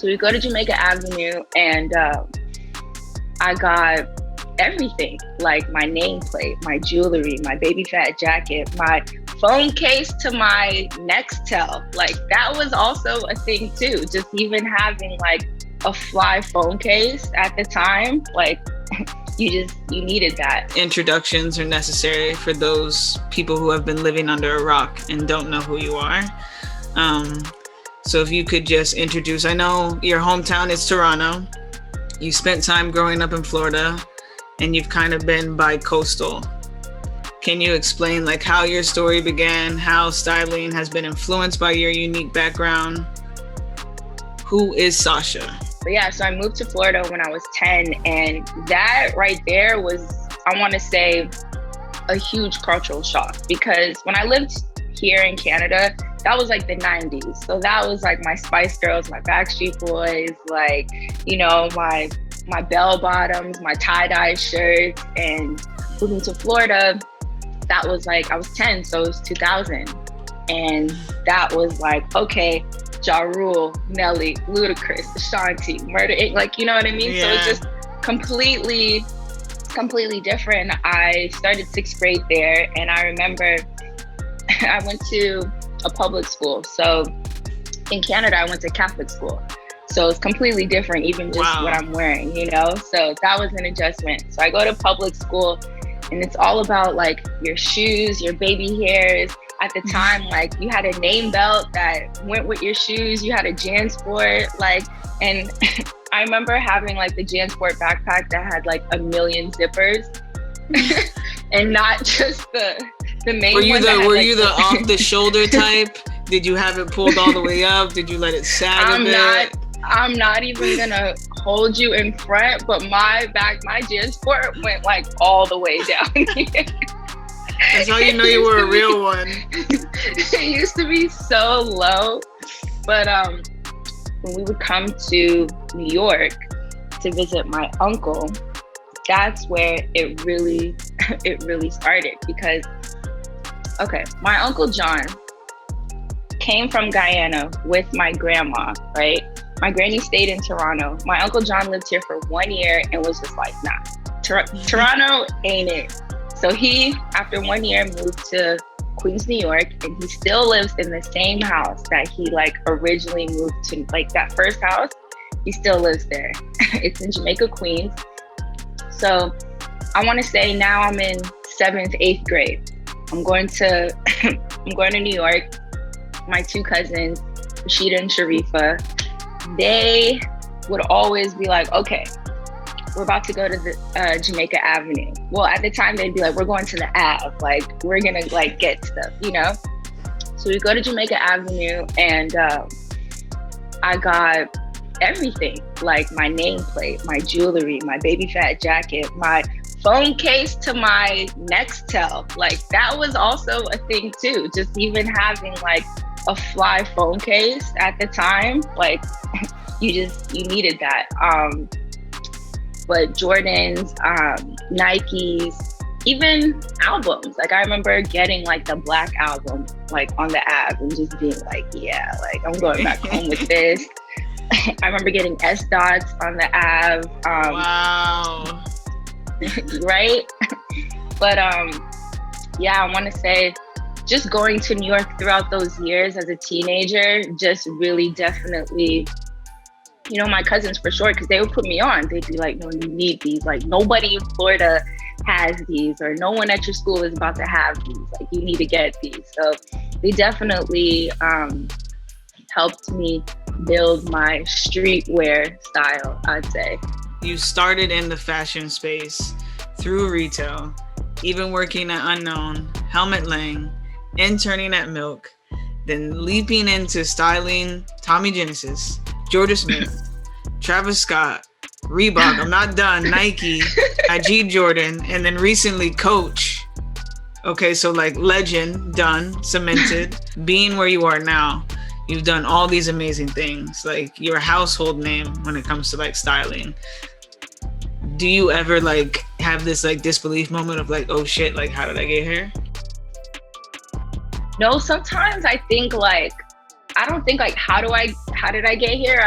So we go to Jamaica Avenue, and I got everything, like my nameplate, my jewelry, my baby fat jacket, my phone case to my Nextel. Like that was also a thing too. Just even having like a fly phone case at the time, like you needed that. Introductions are necessary for those people who have been living under a rock and don't know who you are. So if you could just introduce, I know your hometown is Toronto. You spent time growing up in Florida, and you've kind of been bi-coastal. Can you explain like how your story began, how styling has been influenced by your unique background? Who is Sasha? But yeah, so I moved to Florida when I was 10, and that right there was, I want to say, a huge cultural shock, because when I lived here in Canada, that was like the 90s. So that was like my Spice Girls, my Backstreet Boys, like, you know, my bell bottoms, my tie-dye shirts. And moving to Florida, that was like, I was 10, so it was 2000. And that was like, okay, Ja Rule, Nelly, Ludacris, Ashanti, Murder Inc., like, you know what I mean? Yeah. So it's just completely different. I started 6th grade there, and I remember I went to a public school. So in Canada, I went to Catholic school. So it's completely different, even just what I'm wearing, you know? So that was an adjustment. So I go to public school, and it's all about like your shoes, your baby hairs. At the time, like you had a name belt that went with your shoes. You had a JanSport, like, and I remember having like the JanSport backpack that had like a million zippers, and not just the main one. Were you the off the shoulder type? Did you have it pulled all the way up? Did you let it sag a bit? I'm not even gonna hold you in front, but my JanSport went like all the way down here. That's how you know you were a real one. It used to be so low. But when we would come to New York to visit my uncle, that's where it really started. Because, okay, my Uncle John came from Guyana with my grandma, right? My granny stayed in Toronto. My Uncle John lived here for 1 year and was just like, nah, Toronto ain't it. So he, after 1 year, moved to Queens, New York, and he still lives in the same house that he like originally moved to. Like that first house, he still lives there. It's in Jamaica, Queens. So I want to say now I'm in 7th, 8th grade. I'm going to New York. My 2 cousins, Rashida and Sharifa, they would always be like, okay, we're about to go to the Jamaica Avenue. Well, at the time they'd be like, we're going to the Ave, like we're gonna like get stuff, you know? So we go to Jamaica Avenue, and I got everything, like my nameplate, my jewelry, my baby fat jacket, my phone case to my Nextel. Like that was also a thing too. Just even having like a fly phone case at the time, like you needed that. But Jordans, Nikes, even albums. Like I remember getting like the Black album, like on the app, and just being like, yeah, like I'm going back home with this. I remember getting S dots on the app. Wow. Right? But yeah, I want to say just going to New York throughout those years as a teenager just really definitely, you know, my cousins for sure, because they would put me on. They'd be like, no, you need these. Like nobody in Florida has these, or no one at your school is about to have these. Like you need to get these. So they definitely helped me build my streetwear style, I'd say. You started in the fashion space through retail, even working at Unknown, Helmut Lang, interning at Milk, then leaping into styling Tommy Genesis, Georgia Smith, Travis Scott, Reebok, I'm not done, Nike, Ajit Jordan, and then recently Coach. Okay, so like legend, done, cemented, being where you are now. You've done all these amazing things, like you're a household name when it comes to like styling. Do you ever like have this like disbelief moment of like, oh shit, like how did I get here? No, sometimes I think like, I don't think like, how how did I get here?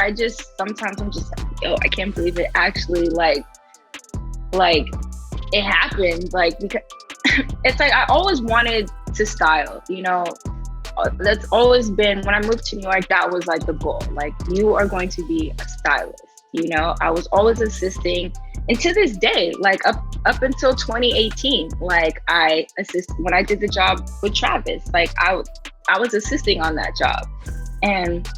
Sometimes I'm just like, yo, I can't believe it actually like it happened. Like, because it's like I always wanted to style, you know. That's always been, when I moved to New York, that was like the goal. Like, you are going to be a stylist, you know. I was always assisting, and to this day, like up until 2018, like I assist when I did the job with Travis. Like I was assisting on that job. And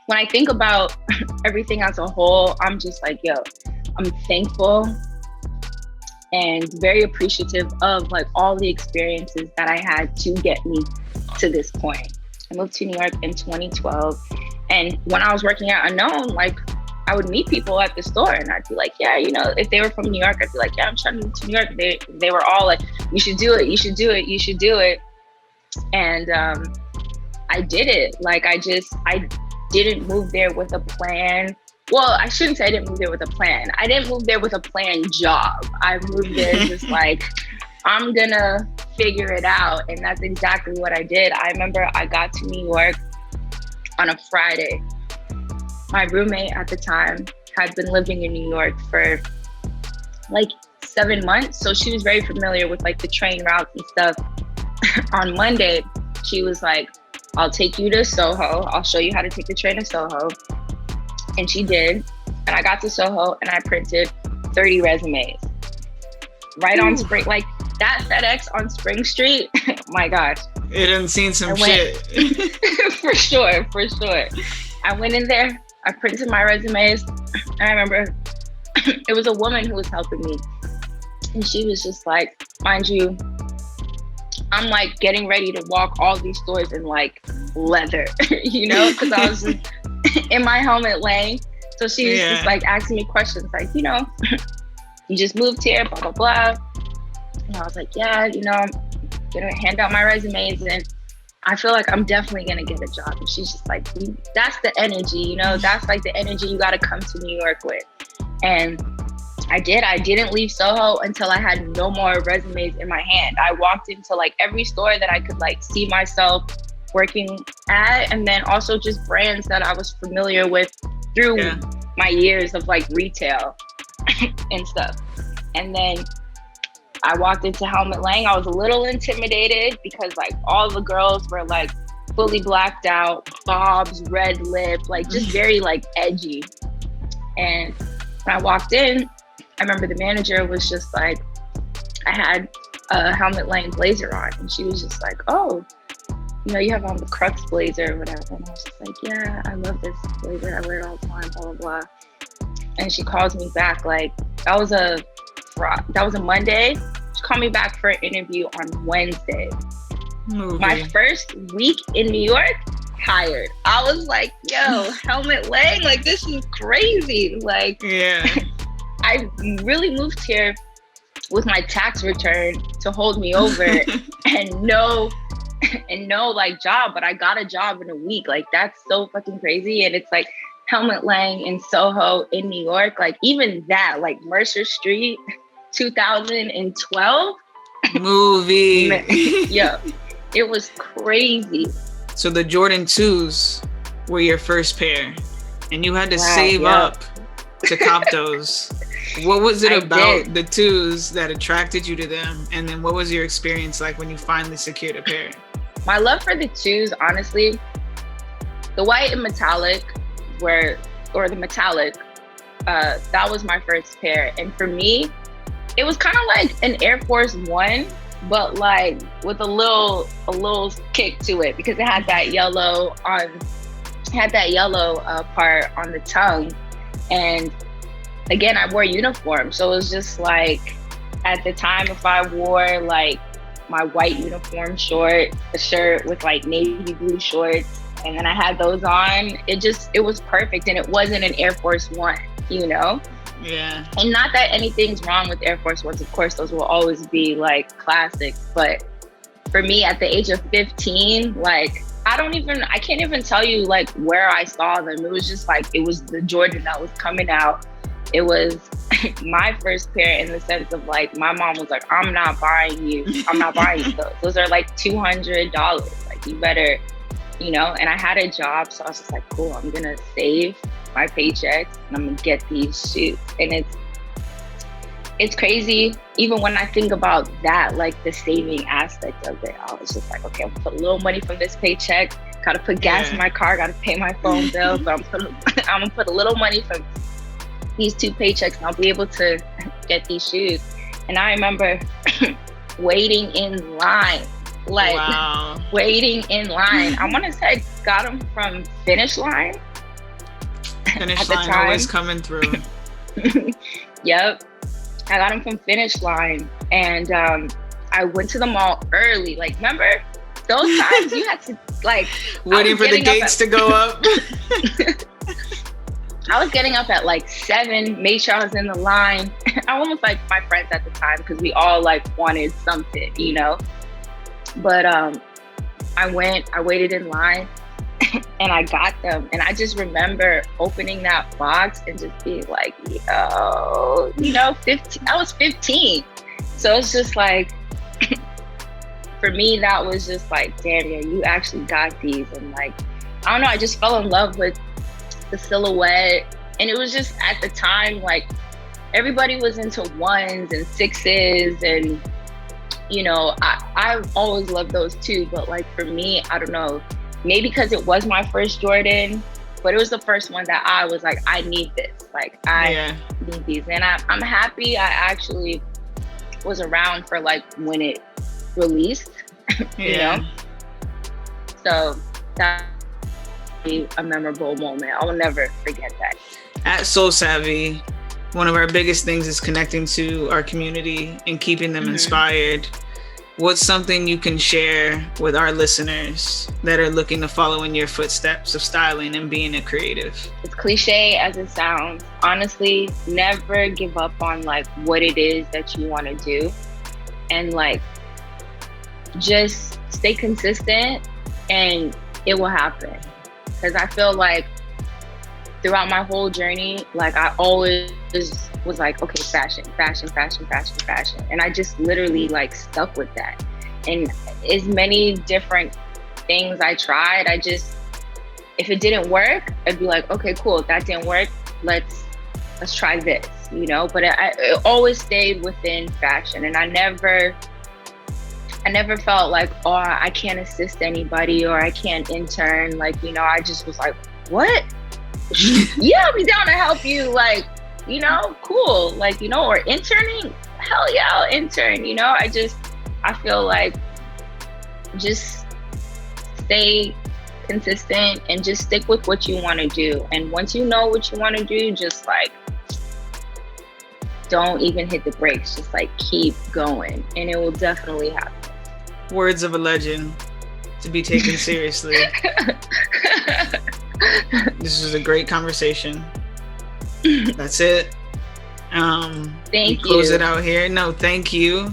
when I think about everything as a whole, I'm just like, yo, I'm thankful and very appreciative of like all the experiences that I had to get me to this point. I moved to New York in 2012. And when I was working at Unknown, like I would meet people at the store and I'd be like, yeah, you know, if they were from New York, I'd be like, yeah, I'm trying to move to New York. They were all like, you should do it, you should do it, you should do it. And I did it. Like I didn't move there with a plan. Well, I shouldn't say I didn't move there with a plan. I didn't move there with a planned job. I moved there just like, I'm gonna figure it out. And that's exactly what I did. I remember I got to New York on a Friday. My roommate at the time had been living in New York for like 7 months. So she was very familiar with like the train routes and stuff. On Monday, she was like, I'll take you to Soho. I'll show you how to take the train to Soho. And she did. And I got to Soho and I printed 30 resumes. Right on Spring, like that FedEx on Spring Street. Oh my gosh. It done seen some shit. For sure. I went in there, I printed my resumes. And I remember it was a woman who was helping me. And she was just like, mind you, I'm like getting ready to walk all these stores in like leather, you know, because I was just in my helmet laying. So she was just like asking me questions like, you know, you just moved here, blah, blah, blah. And I was like, yeah, you know, I'm gonna hand out my resumes and I feel like I'm definitely gonna get a job. And she's just like, that's the energy, you know, that's like the energy you gotta come to New York with. And I did. I didn't leave Soho until I had no more resumes in my hand. I walked into like every store that I could like see myself working at, and then also just brands that I was familiar with through my years of like retail and stuff. And then I walked into Helmut Lang. I was a little intimidated because like all the girls were like fully blacked out, bobs, red lip, like just very like edgy. And when I walked in, I remember the manager was just like, I had a Helmut Lang blazer on, and she was just like, oh, you know, you have on the Crux blazer or whatever. And I was just like, yeah, I love this blazer. I wear it all the time, blah, blah, blah. And she calls me back like, that was a Monday. She called me back for an interview on Wednesday. My first week in New York, hired. I was like, yo, Helmut Lang, like this is crazy. Like, I really moved here with my tax return to hold me over and no like job, but I got a job in a week. Like that's so fucking crazy. And it's like Helmut Lang in Soho in New York, like even that, like Mercer Street, 2012 movie. Yeah, it was crazy. So the Jordan 2s were your first pair and you had to save up to cop those. What was it about the 2s that attracted you to them? And then what was your experience like when you finally secured a pair? My love for the 2s, honestly, the white and metallic the metallic, that was my first pair. And for me, it was kind of like an Air Force One, but like with a little kick to it because it had that yellow part on the tongue. And again, I wore uniform. So it was just like, at the time, if I wore like my white uniform a shirt with like navy blue shorts, and then I had those on, it was perfect. And it wasn't an Air Force One, you know? Yeah. And not that anything's wrong with Air Force Ones. Of course, those will always be like classics. But for me, at the age of 15, like, I can't even tell you like where I saw them. It was just like, it was the Jordan that was coming out. It was my first pair in the sense of like, my mom was like, I'm not buying you those. Those are like $200. Like, you better you know, and I had a job. So I was just like, cool, I'm going to save my paychecks and I'm going to get these shoes. And it's crazy. Even when I think about that, like the saving aspect of it, I was just like, okay, I'm gonna put a little money from this paycheck, gotta put gas in my car, gotta pay my phone bill, but I'm gonna put a little money from these 2 paychecks and I'll be able to get these shoes. And I remember waiting in line, like waiting in line. I want to say I got them from Finish Line. Finish Line always coming through. Yep. I got them from Finish Line, and I went to the mall early. Like, remember those times you had to like waiting for the gates to go up. I was getting up at like 7, made sure I was in the line. I almost like my friends at the time because we all like wanted something, you know. But I waited in line. And I got them. And I just remember opening that box and just being like, yo, you know, 15. I was 15. So it's just like, for me, that was just like, damn, yeah, you actually got these. And like, I don't know, I just fell in love with the silhouette. And it was just at the time, like, everybody was into 1s and 6s. And, you know, I've always loved those too. But like, for me, I don't know, maybe because it was my first Jordan, but it was the first one that I was like, I need this. Like, I need these. And I'm happy I actually was around for like when it released, you know? So that was a memorable moment. I will never forget that. At SoleSavy, one of our biggest things is connecting to our community and keeping them inspired. What's something you can share with our listeners that are looking to follow in your footsteps of styling and being a creative? As cliche as it sounds, honestly, never give up on like what it is that you want to do. And like, just stay consistent and it will happen. Because I feel like throughout my whole journey, like I always was like, okay, fashion. And I just literally like stuck with that. And as many different things I tried, if it didn't work, I'd be like, okay, cool, that didn't work. Let's try this, you know? But it always stayed within fashion. And I never felt like, oh, I can't assist anybody or I can't intern. Like, you know, I just was like, what? Yeah, I'll be down to help you. Like, you know, cool. Like, you know, or interning, hell yeah, I'll intern. You know, I feel like just stay consistent and just stick with what you want to do. And once you know what you want to do, just like, don't even hit the brakes. Just like keep going and it will definitely happen. Words of a legend to be taken seriously. This was a great conversation. That's it. Thank you. Close it out here. No, thank you.